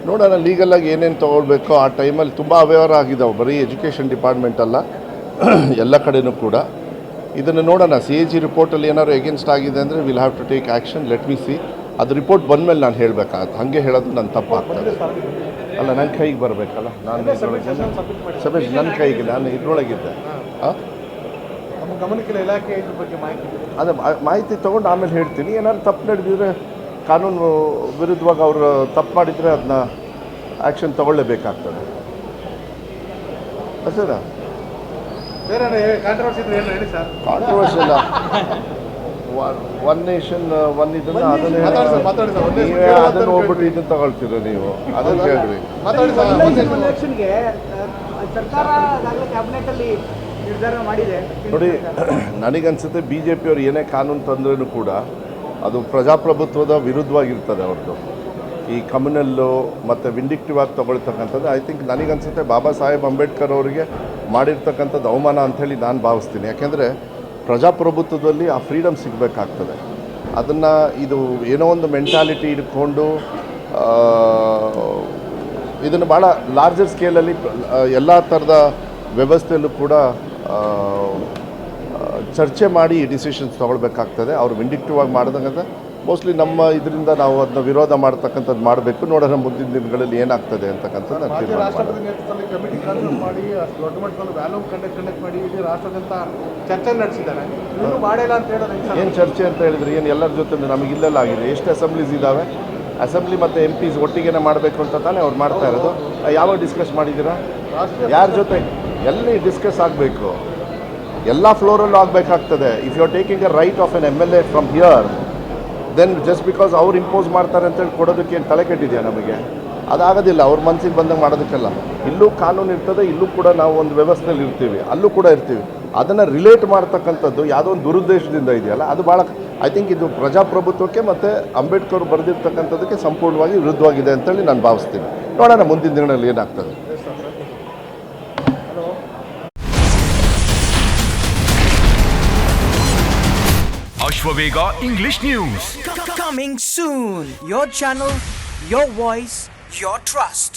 ನೋಡೋಣ ಲೀಗಲಾಗಿ ಏನೇನು ತೊಗೊಳ್ಬೇಕು ಆ ಟೈಮಲ್ಲಿ ತುಂಬ ಅವ್ಯವಹಾರ ಆಗಿದ್ದಾವೆ, ಬರೀ ಎಜುಕೇಷನ್ ಡಿಪಾರ್ಟ್ಮೆಂಟ್ ಅಲ್ಲ ಎಲ್ಲ ಕಡೆಯೂ ಕೂಡ. ಇದನ್ನು ನೋಡೋಣ, ಸಿ ಎ ಜಿ ರಿಪೋರ್ಟಲ್ಲಿ ಏನಾದ್ರು ಎಗೇನ್ಸ್ಟ್ ಆಗಿದೆ ಅಂದರೆ will have to take action. Let me see. ಅದು ರಿಪೋರ್ಟ್ ಬಂದಮೇಲೆ ನಾನು ಹೇಳಬೇಕಾಗತ್ತೆ. ಹಾಗೆ ಹೇಳೋದು ನನ್ನ ತಪ್ಪಾಗ್ತದೆ. ಅಲ್ಲ, ನನ್ನ ಕೈಗೆ ಬರಬೇಕಲ್ಲ, ನಾನು ಇದರೊಳಗೆ ಸಮೇಶ್ ನನ್ನ ಕೈಗೆ, ನಾನು ಇದರೊಳಗಿದ್ದೆ. ಹಾಂ, ಅದೇ ಮಾಹಿತಿ ತೊಗೊಂಡು ಆಮೇಲೆ ಹೇಳ್ತೀನಿ. ಏನಾದ್ರು ತಪ್ಪು ನಡೆದಿದ್ರೆ, ಕಾನೂನು ವಿರುದ್ಧವಾಗಿ ಅವರು ತಪ್ಪು ಮಾಡಿದರೆ ಅದನ್ನ ಆ್ಯಕ್ಷನ್ ತೊಗೊಳ್ಳೇಬೇಕಾಗ್ತದೆ. ಅಷ್ಟೇನಾ? ಕಾಂಟ್ರವರ್ಸಿ ಇಲ್ಲ. ಒನ್ ನೇಷನ್ ಒನ್ ಇದನ್ನು ಅದನ್ನು ಹೋಗ್ಬಿಟ್ಟು ಇದನ್ನು ತಗೊಳ್ತೀರ ನೀವು, ಅದನ್ನು ಹೇಳ್ರಿ. ನೋಡಿ, ನನಗನ್ಸುತ್ತೆ ಬಿ ಜೆ ಪಿಯವ್ರು ಏನೇ ಕಾನೂನು ತಂದ್ರೂ ಕೂಡ ಅದು ಪ್ರಜಾಪ್ರಭುತ್ವದ ವಿರುದ್ಧವಾಗಿರ್ತದೆ ಅವ್ರದ್ದು. ಈ ಕಮ್ಯುನಲ್ಲು ಮತ್ತು ವಿಂಡಿಕ್ಟಿವ್ ಆಗಿ ತೊಗೊಳ್ತಕ್ಕಂಥದ್ದು ಐ ಥಿಂಕ್ ನನಗನ್ಸುತ್ತೆ ಬಾಬಾ ಸಾಹೇಬ್ ಅಂಬೇಡ್ಕರ್ ಅವರಿಗೆ ಮಾಡಿರ್ತಕ್ಕಂಥದ್ದು ಅವಮಾನ ಅಂಥೇಳಿ ನಾನು ಭಾವಿಸ್ತೀನಿ. ಯಾಕೆಂದರೆ ಪ್ರಜಾಪ್ರಭುತ್ವದಲ್ಲಿ ಆ ಫ್ರೀಡಮ್ ಸಿಗಬೇಕಾಗ್ತದೆ. ಅದನ್ನು ಇದು ಏನೋ ಒಂದು ಮೆಂಟಾಲಿಟಿ ಇಟ್ಕೊಂಡು ಇದನ್ನು ಭಾಳ ಲಾರ್ಜರ್ ಸ್ಕೇಲಲ್ಲಿ ಎಲ್ಲ ಥರದ ವ್ಯವಸ್ಥೆಯಲ್ಲೂ ಕೂಡ ಚರ್ಚೆ ಮಾಡಿ ಈ ಡಿಸಿಷನ್ಸ್ ತೊಗೊಳ್ಬೇಕಾಗ್ತದೆ. ಅವರು ವಿಂಡಿಕ್ಟಿವ್ ಆಗಿ ಮಾಡಿದಂಗೆ ಮೋಸ್ಟ್ಲಿ ನಮ್ಮ ಇದರಿಂದ ನಾವು ಅದನ್ನ ವಿರೋಧ ಮಾಡ್ತಕ್ಕಂಥದ್ದು ಮಾಡಬೇಕು. ನೋಡೋಣ ಮುಂದಿನ ದಿನಗಳಲ್ಲಿ ಏನಾಗ್ತದೆ ಅಂತಕ್ಕಂಥದ್ದು ನಾನು ತೀರ್ಮಾನ ಏನು ಚರ್ಚೆ ಅಂತ ಹೇಳಿದ್ರೆ ಏನು ಎಲ್ಲರ ಜೊತೆ ನಮಗಿಲ್ಲೆಲ್ಲ ಆಗಿದೆ. ಎಷ್ಟು ಅಸೆಂಬ್ಲೀಸ್ ಇದ್ದಾವೆ, ಅಸೆಂಬ್ಲಿ ಮತ್ತು ಎಂ ಪಿಸ್ ಒಟ್ಟಿಗೆ ಮಾಡಬೇಕು ಅಂತ ತಾನೇ ಅವ್ರು ಮಾಡ್ತಾ ಇರೋದು. ಯಾವಾಗ ಡಿಸ್ಕಸ್ ಮಾಡಿದ್ದೀರಾ? ಯಾರ ಜೊತೆ? ಎಲ್ಲಿ ಡಿಸ್ಕಸ್ ಆಗಬೇಕು? ಎಲ್ಲ ಫ್ಲೋರಲ್ಲೂ ಆಗಬೇಕಾಗ್ತದೆ. If you are taking a right of an MLA from here, then just because ಅವ್ರು ಇಂಪೋಸ್ ಮಾಡ್ತಾರೆ ಅಂತೇಳಿ ಕೊಡೋದಕ್ಕೆ ಏನು ತಲೆ ಕೆಟ್ಟಿದೆಯಾ ನಮಗೆ? ಅದಾಗೋದಿಲ್ಲ. ಅವ್ರ ಮನಸ್ಸಿಗೆ ಬಂದಂಗೆ ಮಾಡೋದಕ್ಕೆಲ್ಲ ಇಲ್ಲೂ ಕಾನೂನು ಇರ್ತದೆ, ಇಲ್ಲೂ ಕೂಡ ನಾವು ಒಂದು ವ್ಯವಸ್ಥೆಯಲ್ಲಿ ಇರ್ತೀವಿ, ಅಲ್ಲೂ ಕೂಡ ಇರ್ತೀವಿ. ಅದನ್ನು ರಿಲೇಟ್ ಮಾಡ್ತಕ್ಕಂಥದ್ದು ಯಾವುದೋ ಒಂದು ದುರುದ್ದೇಶದಿಂದ ಇದೆಯಲ್ಲ, ಅದು ಭಾಳ ಐ ಥಿಂಕ್ ಇದು ಪ್ರಜಾಪ್ರಭುತ್ವಕ್ಕೆ ಮತ್ತು ಅಂಬೇಡ್ಕರ್ ಬರೆದಿರ್ತಕ್ಕಂಥದ್ದಕ್ಕೆ ಸಂಪೂರ್ಣವಾಗಿ ವಿರುದ್ಧವಾಗಿದೆ ಅಂತೇಳಿ ನಾನು ಭಾವಿಸ್ತೀನಿ. ನೋಡೋಣ ಮುಂದಿನ ದಿನಗಳಲ್ಲಿ ಏನಾಗ್ತದೆ. Ashwavega English News. Coming soon. Your channel, your voice, your trust.